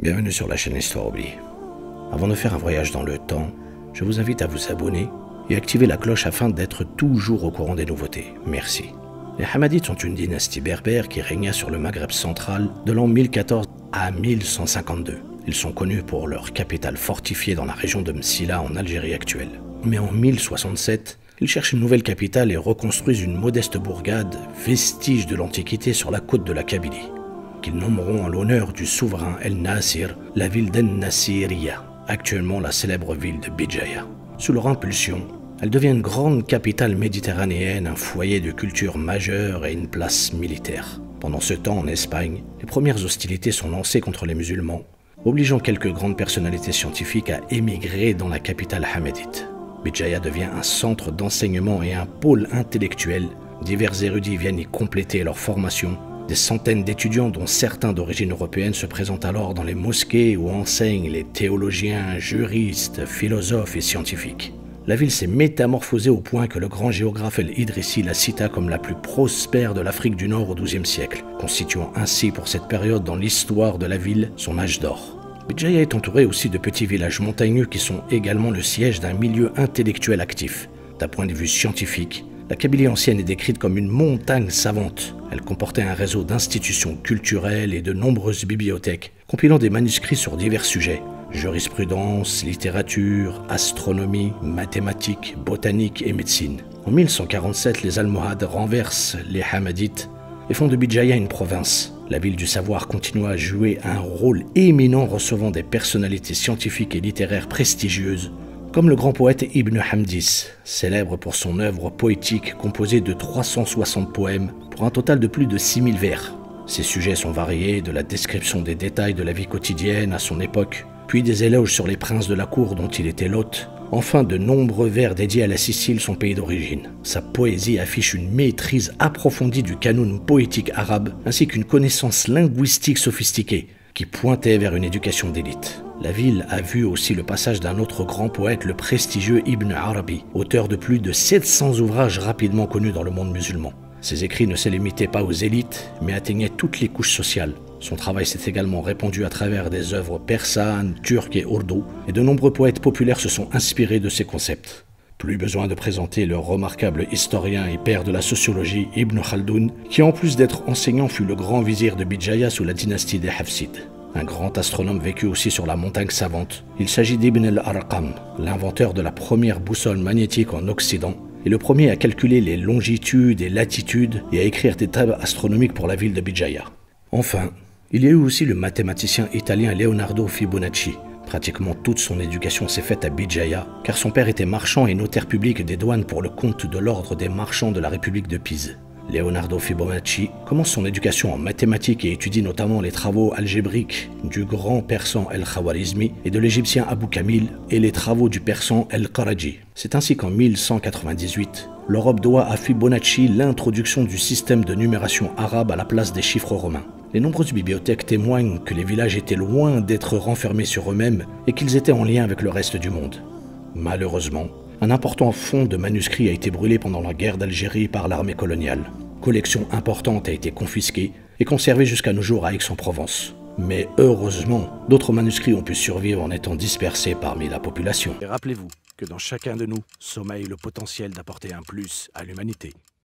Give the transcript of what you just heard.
Bienvenue sur la chaîne Histoire oubliée. Avant de faire un voyage dans le temps, je vous invite à vous abonner et activer la cloche afin d'être toujours au courant des nouveautés. Merci. Les Hamadites sont une dynastie berbère qui régna sur le Maghreb central de l'an 1014 à 1152. Ils sont connus pour leur capitale fortifiée dans la région de Msila en Algérie actuelle. Mais en 1067, ils cherchent une nouvelle capitale et reconstruisent une modeste bourgade, vestige de l'Antiquité sur la côte de la Kabylie, qu'ils nommeront en l'honneur du souverain El Nasir, la ville d'En-Nasiriyya, actuellement la célèbre ville de Béjaïa. Sous leur impulsion, elle devient une grande capitale méditerranéenne, un foyer de culture majeure et une place militaire. Pendant ce temps, en Espagne, les premières hostilités sont lancées contre les musulmans, obligeant quelques grandes personnalités scientifiques à émigrer dans la capitale hamadite. Béjaïa devient un centre d'enseignement et un pôle intellectuel. Divers érudits viennent y compléter leur formation. Des centaines d'étudiants, dont certains d'origine européenne, se présentent alors dans les mosquées où enseignent les théologiens, juristes, philosophes et scientifiques. La ville s'est métamorphosée au point que le grand géographe El-Idrissi la cita comme la plus prospère de l'Afrique du Nord au XIIe siècle, constituant ainsi pour cette période dans l'histoire de la ville son âge d'or. Béjaïa est entourée aussi de petits villages montagneux qui sont également le siège d'un milieu intellectuel actif. D'un point de vue scientifique, la Kabylie ancienne est décrite comme une montagne savante. Elle comportait un réseau d'institutions culturelles et de nombreuses bibliothèques, compilant des manuscrits sur divers sujets: jurisprudence, littérature, astronomie, mathématiques, botanique et médecine. En 1147, les Almohades renversent les Hamadites et font de Béjaïa une province. La ville du savoir continua à jouer un rôle éminent, recevant des personnalités scientifiques et littéraires prestigieuses, comme le grand poète Ibn Hamdis, célèbre pour son œuvre poétique composée de 360 poèmes pour un total de plus de 6000 vers. Ses sujets sont variés, de la description des détails de la vie quotidienne à son époque, puis des éloges sur les princes de la cour dont il était l'hôte, enfin de nombreux vers dédiés à la Sicile, son pays d'origine. Sa poésie affiche une maîtrise approfondie du canon poétique arabe, ainsi qu'une connaissance linguistique sophistiquée, qui pointait vers une éducation d'élite. La ville a vu aussi le passage d'un autre grand poète, le prestigieux Ibn Arabi, auteur de plus de 700 ouvrages rapidement connus dans le monde musulman. Ses écrits ne se limitaient pas aux élites, mais atteignaient toutes les couches sociales. Son travail s'est également répandu à travers des œuvres persanes, turques et ourdou, et de nombreux poètes populaires se sont inspirés de ses concepts. Plus besoin de présenter le remarquable historien et père de la sociologie Ibn Khaldoun, qui en plus d'être enseignant fut le grand vizir de Béjaïa sous la dynastie des Hafsides. Un grand astronome vécut aussi sur la montagne savante. Il s'agit d'Ibn al-Arqam, l'inventeur de la première boussole magnétique en Occident, et le premier à calculer les longitudes et latitudes et à écrire des tables astronomiques pour la ville de Béjaïa. Enfin, il y a eu aussi le mathématicien italien Leonardo Fibonacci. Pratiquement toute son éducation s'est faite à Béjaïa, car son père était marchand et notaire public des douanes pour le compte de l'ordre des marchands de la République de Pise. Leonardo Fibonacci commence son éducation en mathématiques et étudie notamment les travaux algébriques du grand persan El-Khawarizmi et de l'égyptien Abou Kamil et les travaux du persan El-Qaraji. C'est ainsi qu'en 1198, l'Europe doit à Fibonacci l'introduction du système de numération arabe à la place des chiffres romains. Les nombreuses bibliothèques témoignent que les villages étaient loin d'être renfermés sur eux-mêmes et qu'ils étaient en lien avec le reste du monde. Malheureusement, un important fonds de manuscrits a été brûlé pendant la guerre d'Algérie par l'armée coloniale. Collection importante a été confisquée et conservée jusqu'à nos jours à Aix-en-Provence. Mais heureusement, d'autres manuscrits ont pu survivre en étant dispersés parmi la population. Et rappelez-vous que dans chacun de nous sommeille le potentiel d'apporter un plus à l'humanité.